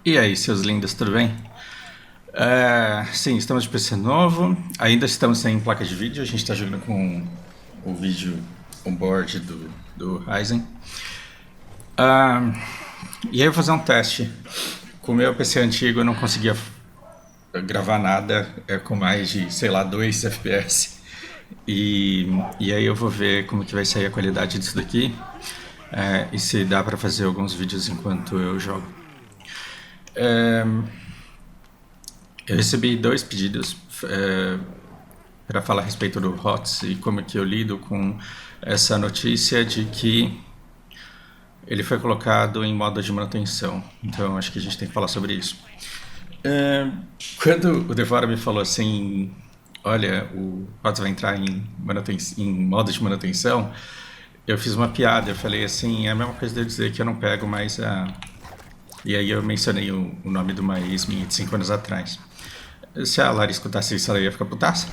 E aí, seus lindos, tudo bem? Sim, estamos de PC novo, ainda estamos sem placa de vídeo, a gente está jogando com o vídeo onboard do Ryzen. Ah, e aí eu vou fazer um teste. Com o meu PC antigo eu não conseguia gravar nada com mais de, sei lá, 2 FPS. E aí eu vou ver como que vai sair a qualidade disso daqui e se dá para fazer alguns vídeos enquanto eu jogo. Eu recebi 2 pedidos para falar a respeito do HOTS e como que eu lido com essa notícia de que ele foi colocado em modo de manutenção. Então acho que a gente tem que falar sobre isso. Quando o Devora me falou assim, olha, o HOTS vai entrar em modo de manutenção, eu fiz uma piada, eu falei assim, é a mesma coisa de eu dizer que eu não pego mais a... E aí eu mencionei o nome de uma ex minha de 5 anos atrás. Se a Lara escutasse isso, ela ia ficar putaça.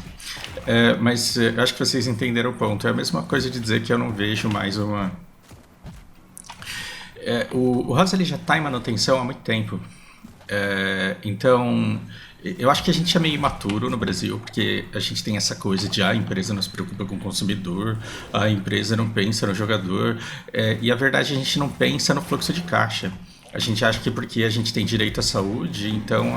Mas eu acho que vocês entenderam o ponto. É a mesma coisa de dizer que eu não vejo mais uma... o Rosa ele já está em manutenção há muito tempo. Então, eu acho que a gente é meio imaturo no Brasil, porque a gente tem essa coisa de a empresa não se preocupa com o consumidor, a empresa não pensa no jogador, e a verdade é que a gente não pensa no fluxo de caixa. A gente acha que porque a gente tem direito à saúde, então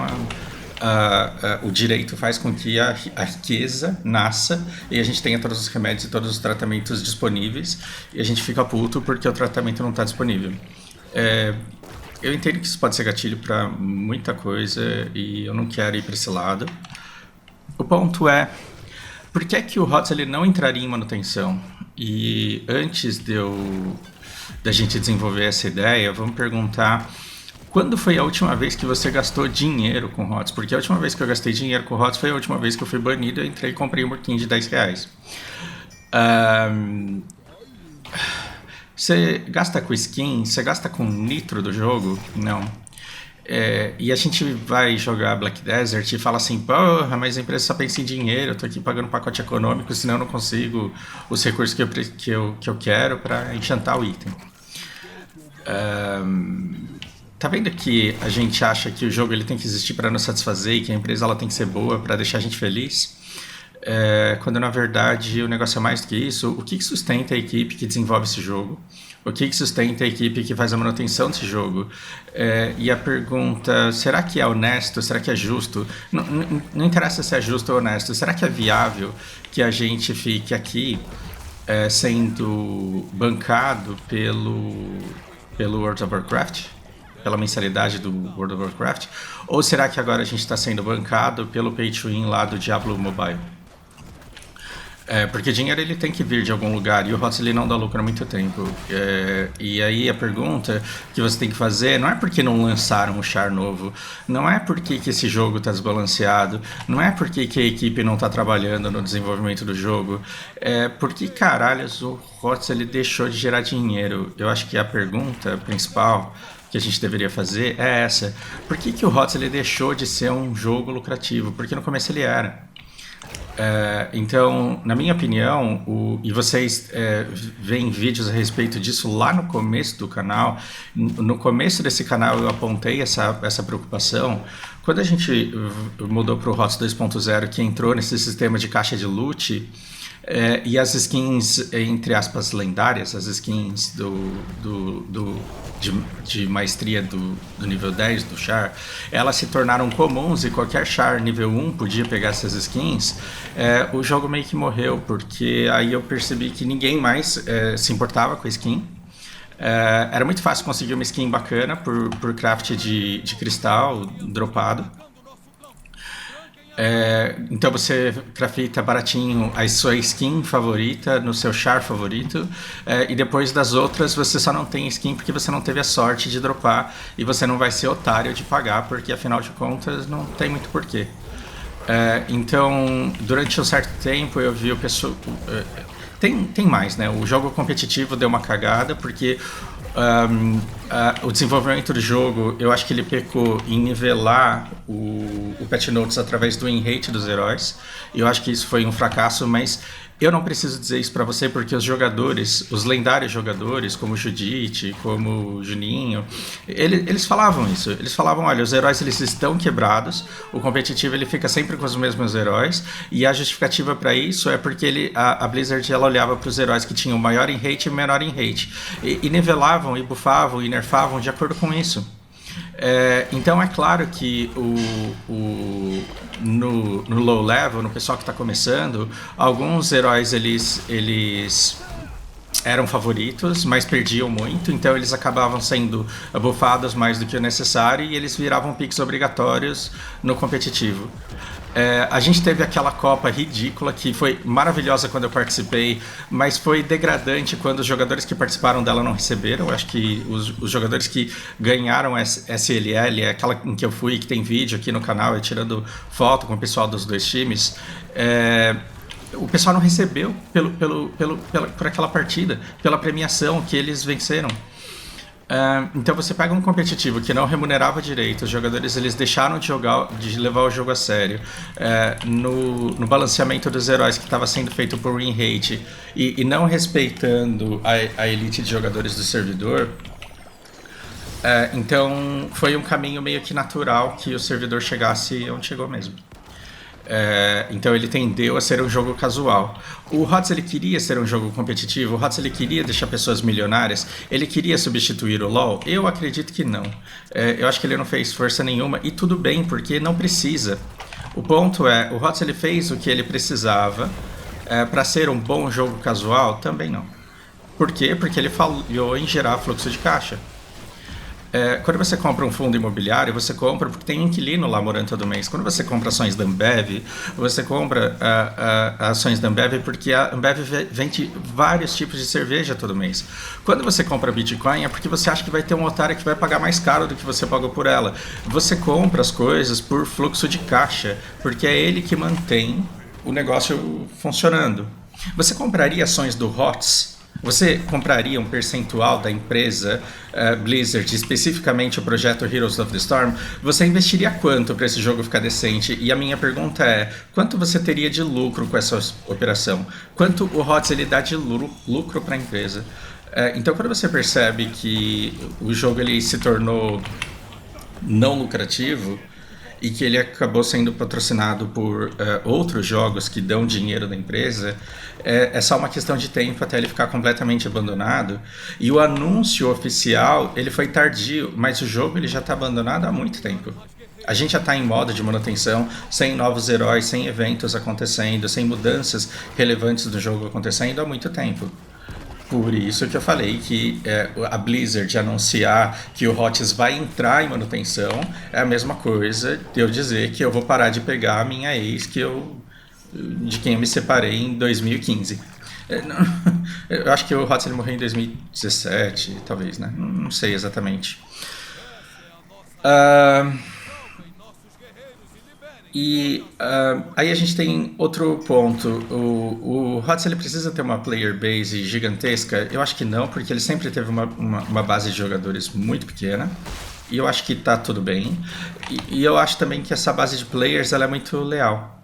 o direito faz com que a riqueza nasça e a gente tenha todos os remédios e todos os tratamentos disponíveis e a gente fica puto porque o tratamento não está disponível. Eu entendo que isso pode ser gatilho para muita coisa e eu não quero ir para esse lado. O ponto é, por que é que o HOTS ele não entraria em manutenção? E antes da gente desenvolver essa ideia, vamos perguntar quando foi a última vez que você gastou dinheiro com HOTS? Porque a última vez que eu gastei dinheiro com HOTS foi a última vez que eu fui banido. Eu entrei e comprei um burquinho de R$10. Você gasta com skin? Você gasta com nitro do jogo? Não. E a gente vai jogar Black Desert e fala assim, porra, mas a empresa só pensa em dinheiro, eu tô aqui pagando um pacote econômico, senão eu não consigo os recursos que eu quero para enchantar o item. Tá vendo que a gente acha que o jogo ele tem que existir para nos satisfazer e que a empresa ela tem que ser boa para deixar a gente feliz? Quando na verdade o negócio é mais do que isso. O que sustenta a equipe que desenvolve esse jogo? O que sustenta a equipe que faz a manutenção desse jogo? E a pergunta, será que é honesto? Será que é justo? Não interessa se é justo ou honesto. Será que é viável que a gente fique aqui sendo bancado pelo World of Warcraft? Pela mensalidade do World of Warcraft? Ou será que agora a gente está sendo bancado pelo pay to win lá do Diablo Mobile? Porque dinheiro ele tem que vir de algum lugar e o HOTS ele não dá lucro há muito tempo. E aí a pergunta que você tem que fazer não é porque não lançaram um char novo, não é porque que esse jogo está desbalanceado, não é porque que a equipe não está trabalhando no desenvolvimento do jogo, é porque caralhos o HOTS ele deixou de gerar dinheiro. Eu acho que a pergunta principal que a gente deveria fazer é essa: por que o HOTS ele deixou de ser um jogo lucrativo? Porque no começo ele era. Então, na minha opinião, e vocês veem vídeos a respeito disso lá no começo do canal. No começo desse canal eu apontei essa preocupação. Quando a gente mudou para o HOTS 2.0, que entrou nesse sistema de caixa de loot, e as skins, entre aspas, lendárias, as skins de maestria do nível 10 do char, elas se tornaram comuns e qualquer char nível 1 podia pegar essas skins. O jogo meio que morreu, porque aí eu percebi que ninguém mais se importava com a skin. Era muito fácil conseguir uma skin bacana por craft de cristal dropado. Então você crafta baratinho a sua skin favorita no seu char favorito, e depois das outras você só não tem skin porque você não teve a sorte de dropar e você não vai ser otário de pagar porque afinal de contas não tem muito porquê. Então durante um certo tempo eu vi o pessoal... Tem mais, né? O jogo competitivo deu uma cagada porque o desenvolvimento do jogo, eu acho que ele pecou em nivelar o patch notes através do win rate dos heróis. Eu acho que isso foi um fracasso, mas Eu não preciso dizer isso pra você porque os jogadores, os lendários jogadores, como o Judite, como o Juninho, eles falavam isso. Eles falavam, olha, os heróis eles estão quebrados, o competitivo ele fica sempre com os mesmos heróis, e a justificativa pra isso é porque a Blizzard ela olhava pros heróis que tinham maior em hate e menor em hate, e nivelavam, e buffavam, e nerfavam de acordo com isso. Então é claro que no low level, no pessoal que está começando, alguns heróis eles eram favoritos, mas perdiam muito, então eles acabavam sendo buffados mais do que o necessário e eles viravam picks obrigatórios no competitivo. A gente teve aquela Copa ridícula que foi maravilhosa quando eu participei, mas foi degradante quando os jogadores que participaram dela não receberam. Eu acho que os jogadores que ganharam SLL, aquela em que eu fui, que tem vídeo aqui no canal, eu tirando foto com o pessoal dos dois times, o pessoal não recebeu por aquela partida, pela premiação que eles venceram. Então você pega um competitivo que não remunerava direito, os jogadores eles deixaram de levar o jogo a sério, no balanceamento dos heróis que estava sendo feito por win rate e não respeitando a elite de jogadores do servidor. Então foi um caminho meio que natural que o servidor chegasse onde chegou mesmo. Então ele tendeu a ser um jogo casual. O HOTS ele queria ser um jogo competitivo, o HOTS ele queria deixar pessoas milionárias, ele queria substituir o LoL? Eu acredito que não. Eu acho que ele não fez força nenhuma e tudo bem, porque não precisa. O ponto é, o HOTS ele fez o que ele precisava para ser um bom jogo casual? Também não. Por quê? Porque ele falhou em gerar fluxo de caixa. Quando você compra um fundo imobiliário, você compra porque tem um inquilino lá morando todo mês. Quando você compra ações da Ambev, você compra ações da Ambev porque a Ambev vende vários tipos de cerveja todo mês. Quando você compra Bitcoin é porque você acha que vai ter um otário que vai pagar mais caro do que você pagou por ela. Você compra as coisas por fluxo de caixa, porque é ele que mantém o negócio funcionando. Você compraria ações do HOTS? Você compraria um percentual da empresa Blizzard, especificamente o projeto Heroes of the Storm? Você investiria quanto para esse jogo ficar decente? E a minha pergunta é, quanto você teria de lucro com essa operação? Quanto o HOTS ele dá de lucro para a empresa? Então quando você percebe que o jogo ele se tornou não lucrativo e que ele acabou sendo patrocinado por outros jogos que dão dinheiro da empresa, é só uma questão de tempo até ele ficar completamente abandonado. E o anúncio oficial ele foi tardio, mas o jogo ele já está abandonado há muito tempo. A gente já está em modo de manutenção, sem novos heróis, sem eventos acontecendo, sem mudanças relevantes do jogo acontecendo há muito tempo. Por isso que eu falei que a Blizzard anunciar que o HOTS vai entrar em manutenção é a mesma coisa de eu dizer que eu vou parar de pegar a minha ex de quem eu me separei em 2015. Eu acho que o HOTS ele morreu em 2017, talvez, né? Não sei exatamente. Aí a gente tem outro ponto. O HOTS ele precisa ter uma player base gigantesca? Eu acho que não, porque ele sempre teve uma base de jogadores muito pequena. E eu acho que tá tudo bem. E eu acho também que essa base de players ela é muito leal.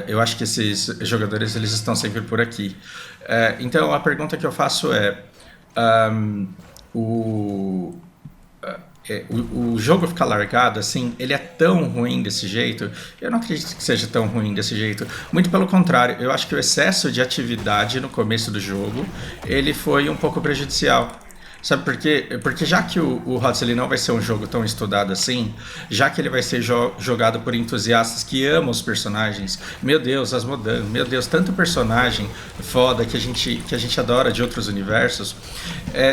Eu acho que esses jogadores eles estão sempre por aqui. Então a pergunta que eu faço é... o jogo ficar largado assim, ele é tão ruim desse jeito? Eu não acredito que seja tão ruim desse jeito. Muito pelo contrário, eu acho que o excesso de atividade no começo do jogo, ele foi um pouco prejudicial. Sabe por quê? Porque já que o HOTS ele não vai ser um jogo tão estudado assim, já que ele vai ser jogado por entusiastas que amam os personagens, meu Deus, as mudanças, meu Deus, tanto personagem foda que a gente adora de outros universos,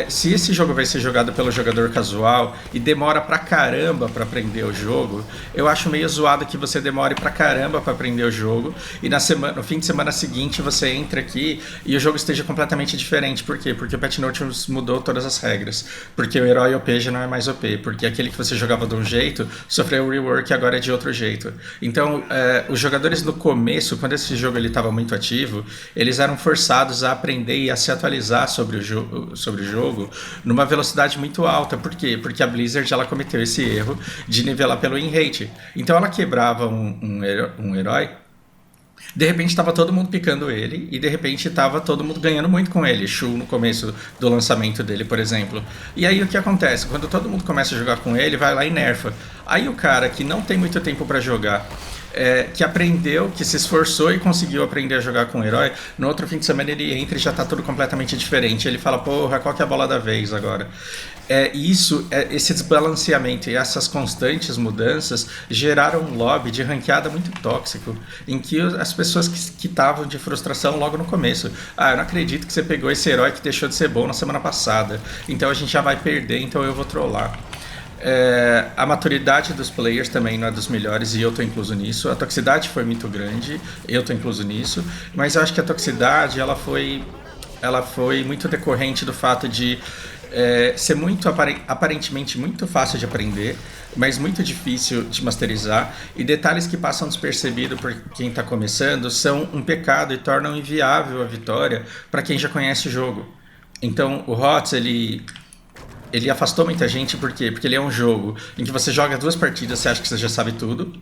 se esse jogo vai ser jogado pelo jogador casual e demora pra caramba pra aprender o jogo, eu acho meio zoado que você demore pra caramba pra aprender o jogo e no fim de semana seguinte você entra aqui e o jogo esteja completamente diferente. Por quê? Porque o Patch Notes mudou todas as regras, porque o herói OP já não é mais OP, porque aquele que você jogava de um jeito sofreu um rework e agora é de outro jeito. Então os jogadores no começo, quando esse jogo estava muito ativo, eles eram forçados a aprender e a se atualizar sobre o jogo numa velocidade muito alta. Por quê? Porque a Blizzard ela cometeu esse erro de nivelar pelo win rate. Então ela quebrava um herói De repente tava todo mundo picando ele e de repente tava todo mundo ganhando muito com ele. Shu no começo do lançamento dele, por exemplo. E aí o que acontece? Quando todo mundo começa a jogar com ele, vai lá e nerfa. Aí o cara que não tem muito tempo pra jogar, que aprendeu, que se esforçou e conseguiu aprender a jogar com o herói, no outro fim de semana ele entra e já tá tudo completamente diferente. Ele fala, porra, qual que é a bola da vez agora? Esse desbalanceamento e essas constantes mudanças geraram um lobby de ranqueada muito tóxico, em que as pessoas que estavam de frustração logo no começo, eu não acredito que você pegou esse herói que deixou de ser bom na semana passada, então a gente já vai perder, então eu vou trollar. A maturidade dos players também não é dos melhores e eu estou incluso nisso. A toxicidade foi muito grande, eu estou incluso nisso, mas eu acho que a toxicidade ela foi muito decorrente do fato de ser muito aparentemente muito fácil de aprender, mas muito difícil de masterizar, e detalhes que passam despercebido por quem está começando são um pecado e tornam inviável a vitória para quem já conhece o jogo. Então o HOTS ele afastou muita gente, por quê? Porque ele é um jogo em que você joga 2 partidas, você acha que você já sabe tudo,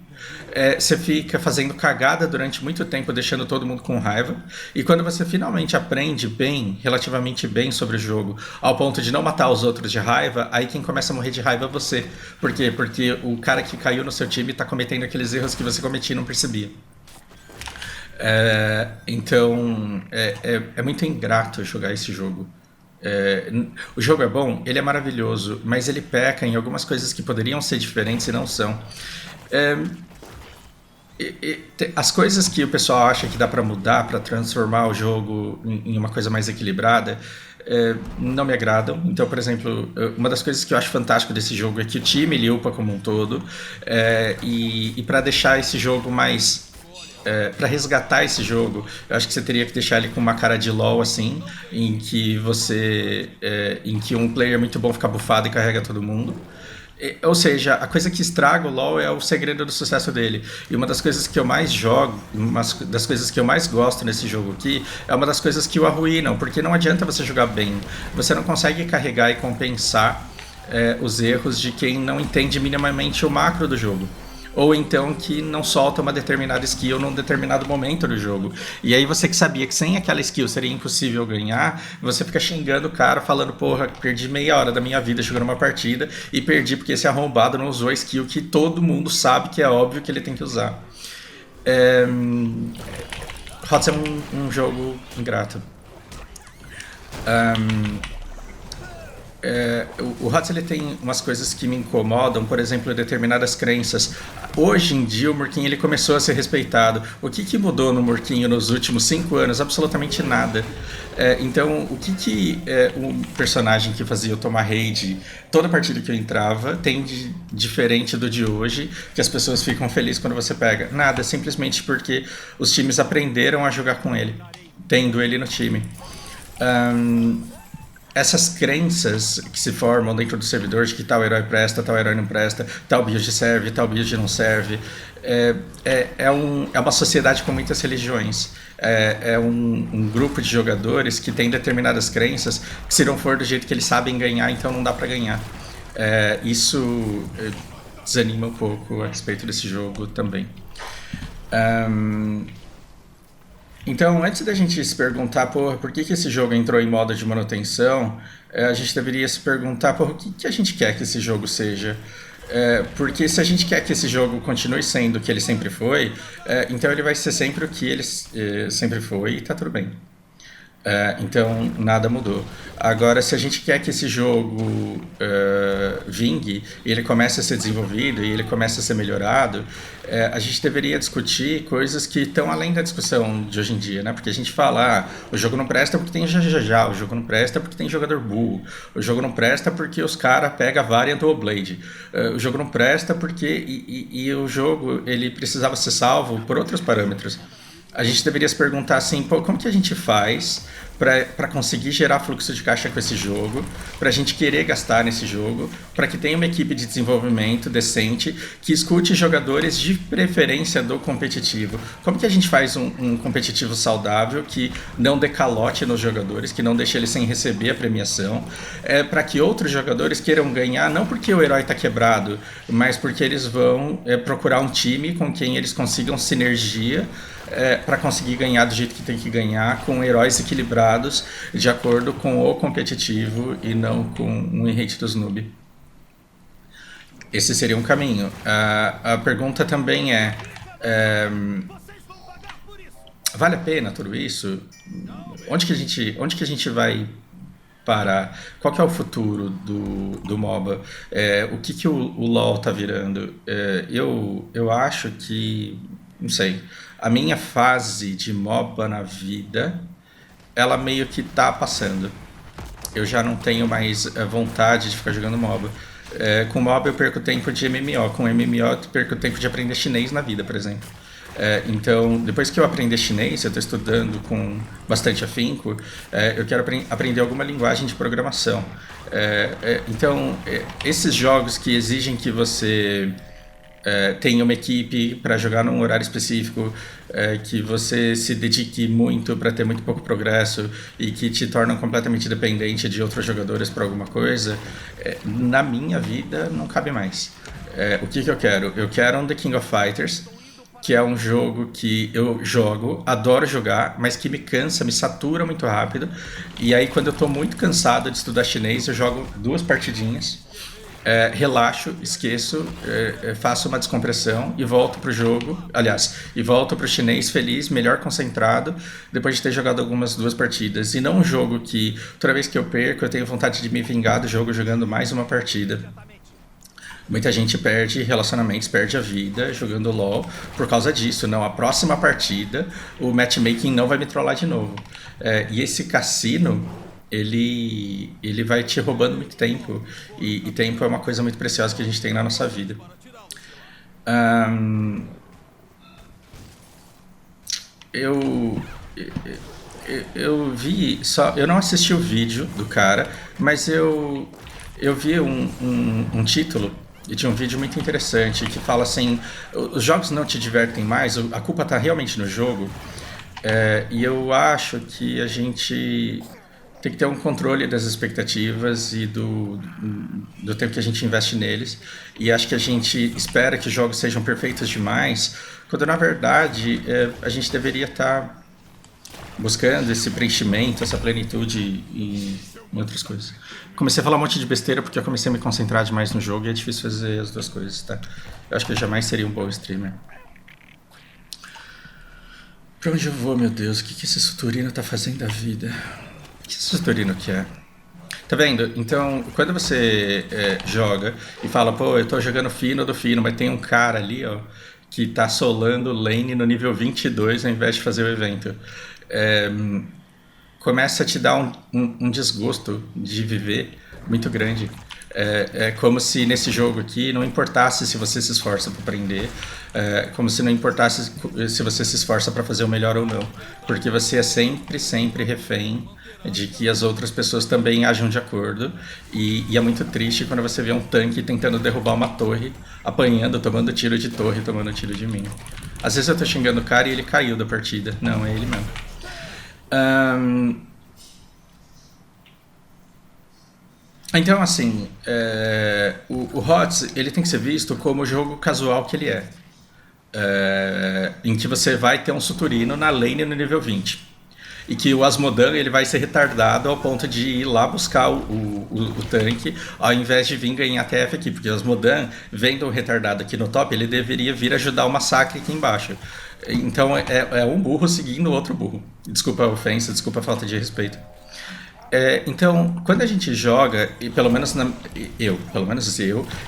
você fica fazendo cagada durante muito tempo, deixando todo mundo com raiva, e quando você finalmente aprende bem, relativamente bem sobre o jogo, ao ponto de não matar os outros de raiva, aí quem começa a morrer de raiva é você. Por quê? Porque o cara que caiu no seu time está cometendo aqueles erros que você cometia e não percebia. Então, é muito ingrato jogar esse jogo. O jogo é bom, ele é maravilhoso, mas ele peca em algumas coisas que poderiam ser diferentes e não são. As coisas que o pessoal acha que dá pra mudar, pra transformar o jogo em uma coisa mais equilibrada, não me agradam. Então, por exemplo, uma das coisas que eu acho fantástico desse jogo é que o time ele upa como um todo, e para deixar esse jogo mais para resgatar esse jogo, eu acho que você teria que deixar ele com uma cara de LoL assim, em que em que um player muito bom fica bufado e carrega todo mundo. Ou seja, a coisa que estraga o LoL é o segredo do sucesso dele. E uma das coisas que eu mais jogo, uma das coisas que eu mais gosto nesse jogo aqui, é uma das coisas que o arruinam, porque não adianta você jogar bem. Você não consegue carregar e compensar os erros de quem não entende minimamente o macro do jogo. Ou então que não solta uma determinada skill num determinado momento do jogo. E aí você que sabia que sem aquela skill seria impossível ganhar, você fica xingando o cara, falando, porra, perdi meia hora da minha vida jogando uma partida e perdi porque esse arrombado não usou a skill que todo mundo sabe que é óbvio que ele tem que usar. HOTS é um jogo ingrato. O HOTS ele tem umas coisas que me incomodam, por exemplo, determinadas crenças. Hoje em dia o Murkinho ele começou a ser respeitado. O que mudou no Murkinho nos últimos 5 anos? Absolutamente nada. Então, o que um personagem que fazia eu tomar raid toda partida que eu entrava tem de diferente do de hoje, que as pessoas ficam felizes quando você pega? Nada, simplesmente porque os times aprenderam a jogar com ele, tendo ele no time. Essas crenças que se formam dentro do servidor de que tal herói presta, tal herói não presta, tal build serve, tal build não serve, é uma sociedade com muitas religiões. É um grupo de jogadores que tem determinadas crenças que, se não for do jeito que eles sabem ganhar, então não dá pra ganhar. Isso desanima um pouco a respeito desse jogo também. Então, antes da gente se perguntar, porra, por que esse jogo entrou em modo de manutenção, a gente deveria se perguntar, porra, o que a gente quer que esse jogo seja? Porque se a gente quer que esse jogo continue sendo o que ele sempre foi, então ele vai ser sempre o que ele sempre foi e tá tudo bem. Então nada mudou. Agora, se a gente quer que esse jogo vingue e ele comece a ser desenvolvido e ele comece a ser melhorado, a gente deveria discutir coisas que estão além da discussão de hoje em dia, né? Porque a gente fala, o jogo não presta porque tem já, o jogo não presta porque tem jogador burro, o jogo não presta porque os caras pegam a variant do Blade, o jogo não presta porque e o jogo ele precisava ser salvo por outros parâmetros. A gente deveria se perguntar assim, pô, como que a gente faz para conseguir gerar fluxo de caixa com esse jogo, para a gente querer gastar nesse jogo, para que tenha uma equipe de desenvolvimento decente que escute jogadores de preferência do competitivo. Como que a gente faz um competitivo saudável que não dê calote nos jogadores, que não deixe eles sem receber a premiação, para que outros jogadores queiram ganhar, não porque o herói está quebrado, mas porque eles vão procurar um time com quem eles consigam sinergia para conseguir ganhar do jeito que tem que ganhar, com heróis equilibrados de acordo com o competitivo e não com um hate dos noob. Esse seria um caminho. A pergunta também vale a pena tudo isso? Onde que a gente vai parar? Qual que é o futuro do MOBA? O que o LoL tá virando? Eu acho que, não sei, a minha fase de MOBA na vida, ela meio que tá passando. Eu já não tenho mais vontade de ficar jogando MOBA. Com MOBA eu perco tempo de MMO, com MMO eu perco tempo de aprender chinês na vida, por exemplo. Então, depois que eu aprender chinês, eu estou estudando com bastante afinco, eu quero aprender alguma linguagem de programação. Então, esses jogos que exigem que você tenha uma equipe para jogar num horário específico, que você se dedique muito para ter muito pouco progresso e que te tornam completamente dependente de outros jogadores para alguma coisa, na minha vida não cabe mais. O que eu quero? Eu quero um The King of Fighters, que é um jogo que eu jogo, adoro jogar, mas que me cansa, me satura muito rápido. E aí, quando eu tô muito cansado de estudar chinês, eu jogo 2 partidinhas, relaxo, esqueço, faço uma descompressão e volto pro jogo. Aliás, e volto pro chinês feliz, melhor concentrado, depois de ter jogado algumas 2 partidas. E não um jogo que, toda vez que eu perco, eu tenho vontade de me vingar do jogo jogando mais uma partida. Muita gente perde relacionamentos, perde a vida jogando LoL por causa disso. Não, a próxima partida o matchmaking não vai me trollar de novo. E esse cassino, ele vai te roubando muito tempo. E tempo é uma coisa muito preciosa que a gente tem na nossa vida. Eu vi só, eu não assisti o vídeo do cara, mas eu vi um título e tinha um vídeo muito interessante que fala assim: os jogos não te divertem mais, a culpa está realmente no jogo. E eu acho que a gente tem que ter um controle das expectativas e do tempo que a gente investe neles. E acho que a gente espera que os jogos sejam perfeitos demais, quando na verdade a gente deveria estar buscando esse preenchimento, essa plenitude em outras coisas. Comecei a falar um monte de besteira porque eu comecei a me concentrar demais no jogo e é difícil fazer as 2 coisas, tá? Eu acho que eu jamais seria um bom streamer. Pra onde eu vou, meu Deus? O que esse Suturino tá fazendo da vida? O que esse Suturino quer? Tá vendo? Então, quando você joga e fala, pô, eu tô jogando fino do fino, mas tem um cara ali, ó, que tá solando lane no nível 22 ao invés de fazer o evento. Começa a te dar um desgosto de viver muito grande. É como se nesse jogo aqui não importasse se você se esforça para aprender, como se não importasse se você se esforça para fazer o melhor ou não, porque você é sempre refém de que as outras pessoas também ajam de acordo, e é muito triste quando você vê um tanque tentando derrubar uma torre, apanhando, tomando tiro de torre, tomando tiro de mim. Às vezes eu tô xingando o cara e ele caiu da partida. Não, é ele mesmo. Então, assim, o HOTS, ele tem que ser visto como o jogo casual que ele é. Em que você vai ter um Suturino na lane no nível 20. E que o Asmodan, ele vai ser retardado ao ponto de ir lá buscar o tanque, ao invés de vir ganhar TF aqui. Porque o Asmodan, vendo o retardado aqui no top, ele deveria vir ajudar o massacre aqui embaixo. Então é um burro seguindo o outro burro. Desculpa a ofensa, desculpa a falta de respeito. Então, quando a gente joga, e pelo menos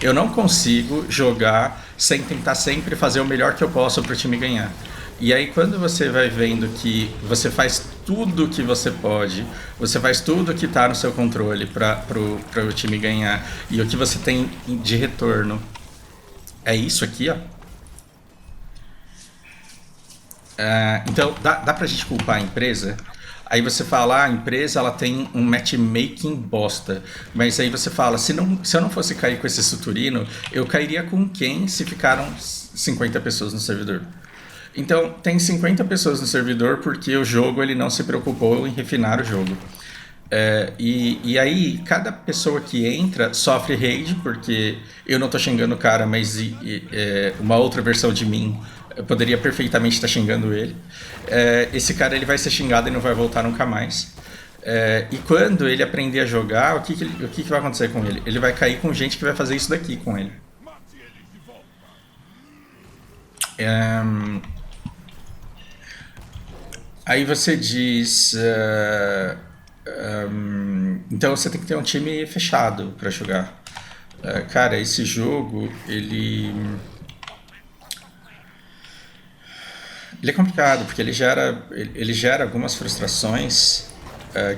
eu não consigo jogar sem tentar sempre fazer o melhor que eu posso para o time ganhar. E aí, quando você vai vendo que você faz tudo que você pode, você faz tudo que está no seu controle para o time ganhar, e o que você tem de retorno é isso aqui, ó. Então, dá pra gente culpar a empresa? Aí você fala, a empresa ela tem um matchmaking bosta. Mas aí você fala, se eu não fosse cair com esse Suturino, eu cairia com quem se ficaram 50 pessoas no servidor? Então, tem 50 pessoas no servidor porque o jogo ele não se preocupou em refinar o jogo. E aí, cada pessoa que entra sofre rage, porque eu não tô xingando o cara, mas uma outra versão de mim poderia perfeitamente estar xingando ele. Esse cara ele vai ser xingado e não vai voltar nunca mais. E quando ele aprender a jogar, o que vai acontecer com ele? Ele vai cair com gente que vai fazer isso daqui com ele. É, Aí você diz. Então você tem que ter um time fechado para jogar. Cara, esse jogo, ele é complicado, porque ele gera algumas frustrações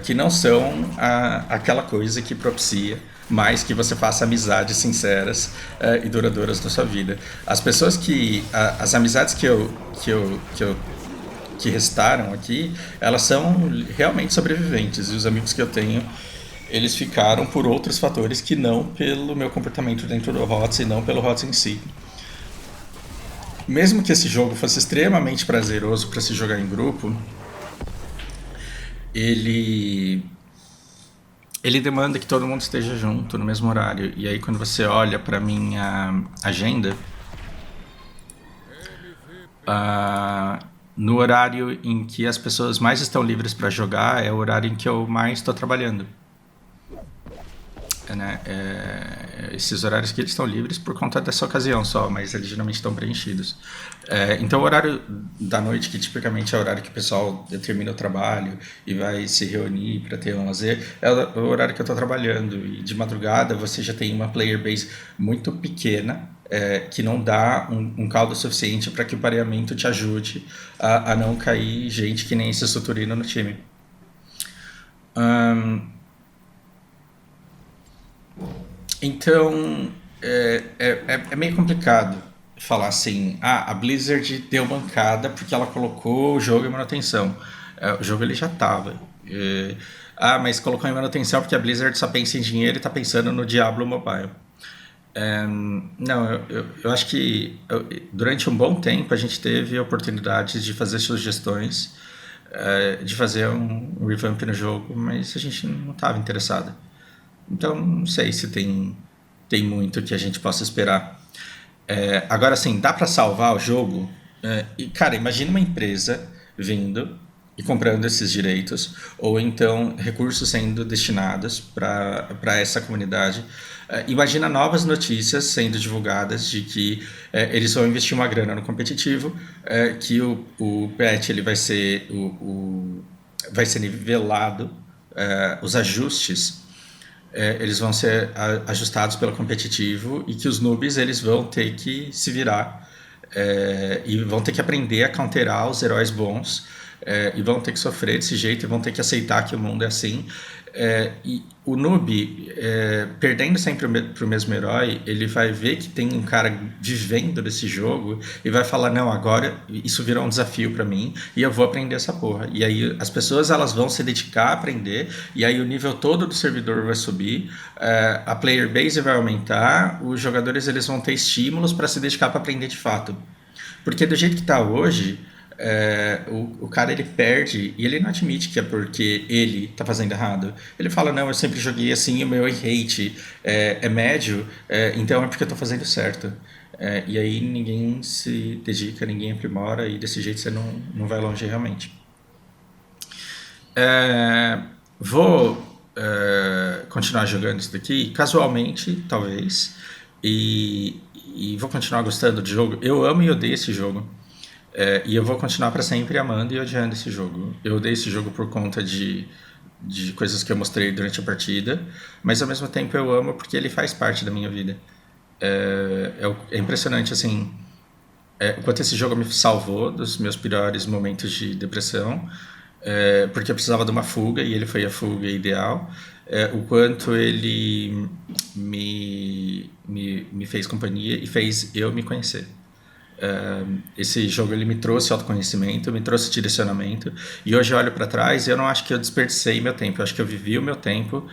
que não são aquela coisa que propicia mais que você faça amizades sinceras e duradouras na sua vida. As pessoas as amizades que restaram aqui, elas são realmente sobreviventes. E os amigos que eu tenho, eles ficaram por outros fatores que não pelo meu comportamento dentro do HOTS e não pelo HOTS em si. Mesmo que esse jogo fosse extremamente prazeroso para se jogar em grupo, ele ele demanda que todo mundo esteja junto no mesmo horário. E aí quando você olha para minha agenda, ah, no horário em que as pessoas mais estão livres para jogar é o horário em que eu mais estou trabalhando. Né? Esses horários que eles estão livres por conta dessa ocasião só, mas eles geralmente estão preenchidos. Então o horário da noite, que tipicamente é o horário que o pessoal termina o trabalho e vai se reunir para ter um lazer, é o horário que eu estou trabalhando. E de madrugada você já tem uma player base muito pequena, que não dá um caldo suficiente para que o pareamento te ajude a não cair gente que nem esse Suturino no time. Então, é meio complicado falar assim, a Blizzard deu bancada porque ela colocou o jogo em manutenção. O jogo ele já estava. Mas colocou em manutenção porque a Blizzard só pensa em dinheiro e está pensando no Diablo Mobile. Não, eu acho que durante um bom tempo a gente teve oportunidades de fazer sugestões, de fazer um revamp no jogo, mas a gente não estava interessado. Então, não sei se tem muito que a gente possa esperar. Agora, assim, dá para salvar o jogo? E, cara, imagina uma empresa vindo e comprando esses direitos, ou então recursos sendo destinados para essa comunidade. Imagina novas notícias sendo divulgadas de que eles vão investir uma grana no competitivo, que o patch ele vai ser nivelado, os ajustes eles vão ser ajustados pelo competitivo e que os noobs eles vão ter que se virar e vão ter que aprender a counterar os heróis bons e vão ter que sofrer desse jeito e vão ter que aceitar que o mundo é assim. E o noob, perdendo sempre pro mesmo herói, ele vai ver que tem um cara vivendo desse jogo e vai falar, não, agora isso virou um desafio para mim e eu vou aprender essa porra. E aí as pessoas elas vão se dedicar a aprender e aí o nível todo do servidor vai subir, a player base vai aumentar, os jogadores eles vão ter estímulos para se dedicar para aprender de fato. Porque do jeito que está hoje, o cara ele perde e ele não admite que é porque ele tá fazendo errado. Ele fala, não, eu sempre joguei assim, o meu rate é médio, então é porque eu tô fazendo certo. E aí ninguém se dedica, ninguém aprimora e desse jeito você não vai longe realmente. Vou continuar jogando isso daqui casualmente, talvez, e vou continuar gostando do jogo. Eu amo e odeio esse jogo. E eu vou continuar para sempre amando e odiando esse jogo. Eu odeio esse jogo por conta de coisas que eu mostrei durante a partida, mas ao mesmo tempo eu amo porque ele faz parte da minha vida. É impressionante, assim, o quanto esse jogo me salvou dos meus piores momentos de depressão, porque eu precisava de uma fuga e ele foi a fuga ideal. O quanto ele me fez companhia e fez eu me conhecer. Esse jogo ele me trouxe autoconhecimento, me trouxe direcionamento, e hoje eu olho para trás e eu não acho que eu desperdicei meu tempo, eu acho que eu vivi o meu tempo,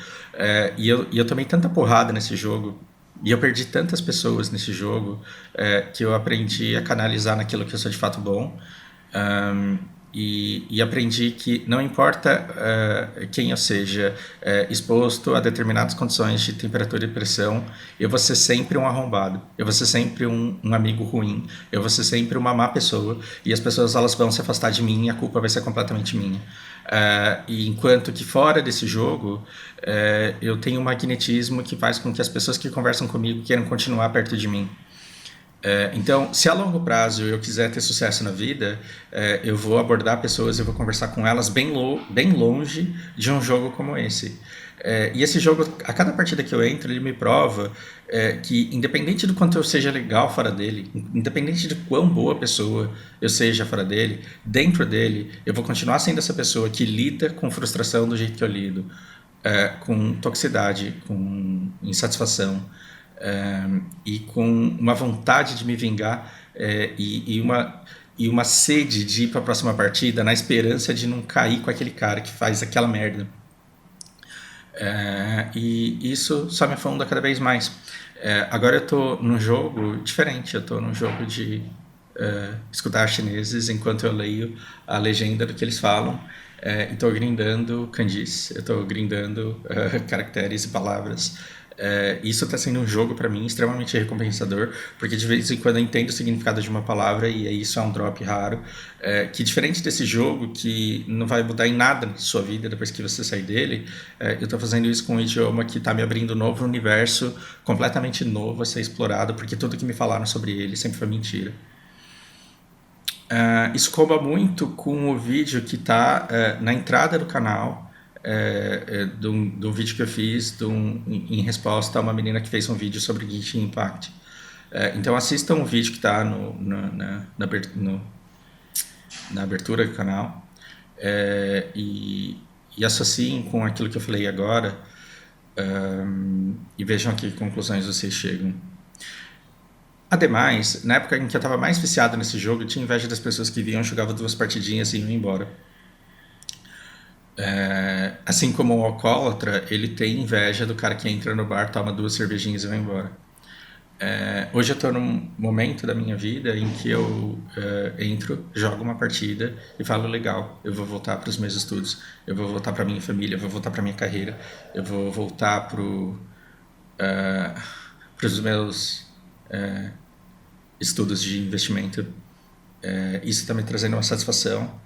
e eu tomei tanta porrada nesse jogo, e eu perdi tantas pessoas nesse jogo, que eu aprendi a canalizar naquilo que eu sou de fato bom. Um, e aprendi que não importa quem eu seja exposto a determinadas condições de temperatura e pressão, eu vou ser sempre um arrombado, eu vou ser sempre um amigo ruim, eu vou ser sempre uma má pessoa, e as pessoas elas vão se afastar de mim e a culpa vai ser completamente minha. E enquanto que fora desse jogo, eu tenho um magnetismo que faz com que as pessoas que conversam comigo queiram continuar perto de mim. Então, se a longo prazo eu quiser ter sucesso na vida, eu vou abordar pessoas, eu vou conversar com elas bem longe de um jogo como esse. E esse jogo, a cada partida que eu entro, ele me prova que, independente do quanto eu seja legal fora dele, independente de quão boa pessoa eu seja fora dele, dentro dele, eu vou continuar sendo essa pessoa que lida com frustração do jeito que eu lido, com toxicidade, com insatisfação, e com uma vontade de me vingar, e uma sede de ir para a próxima partida na esperança de não cair com aquele cara que faz aquela merda. E isso só me afunda cada vez mais. Agora eu tô num jogo diferente, eu tô num jogo de escutar chineses enquanto eu leio a legenda do que eles falam, e tô grindando kanjis, eu tô grindando caracteres e palavras. Isso está sendo um jogo para mim extremamente recompensador, porque de vez em quando eu entendo o significado de uma palavra e isso é um drop raro, que diferente desse jogo que não vai mudar em nada na sua vida depois que você sair dele, eu estou fazendo isso com um idioma que está me abrindo um novo universo completamente novo a ser explorado, porque tudo que me falaram sobre ele sempre foi mentira. Isso comba muito com o vídeo que está na entrada do canal, de um vídeo que eu fiz em resposta a uma menina que fez um vídeo sobre Genshin Impact. Então assistam um vídeo que está na abertura do canal, e associem com aquilo que eu falei agora, e vejam a que conclusões vocês chegam. Ademais, na época em que eu estava mais viciado nesse jogo, eu tinha inveja das pessoas que vinham, jogavam 2 partidinhas e iam embora. Assim como o alcoólatra, ele tem inveja do cara que entra no bar, toma 2 cervejinhas e vai embora. Hoje eu estou num momento da minha vida em que eu entro, jogo uma partida e falo, legal, eu vou voltar para os meus estudos, eu vou voltar para minha família, eu vou voltar para minha carreira, eu vou voltar para os meus estudos de investimento. Isso está me trazendo uma satisfação.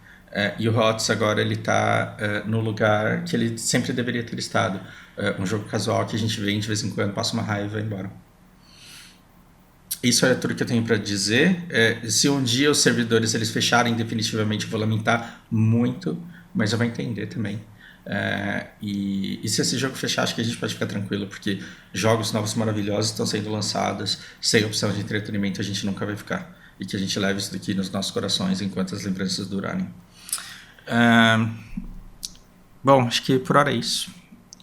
E o HOTS agora ele está no lugar que ele sempre deveria ter estado. Um jogo casual que a gente vem de vez em quando, passa uma raiva e vai embora. Isso é tudo que eu tenho para dizer. Se um dia os servidores eles fecharem definitivamente, eu vou lamentar muito, mas eu vou entender também. E se esse jogo fechar, acho que a gente pode ficar tranquilo, porque jogos novos maravilhosos estão sendo lançados, sem opção de entretenimento a gente nunca vai ficar. E que a gente leve isso daqui nos nossos corações enquanto as lembranças durarem. Bom, acho que por hora é isso.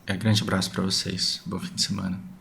Grande abraço para vocês. Bom fim de semana.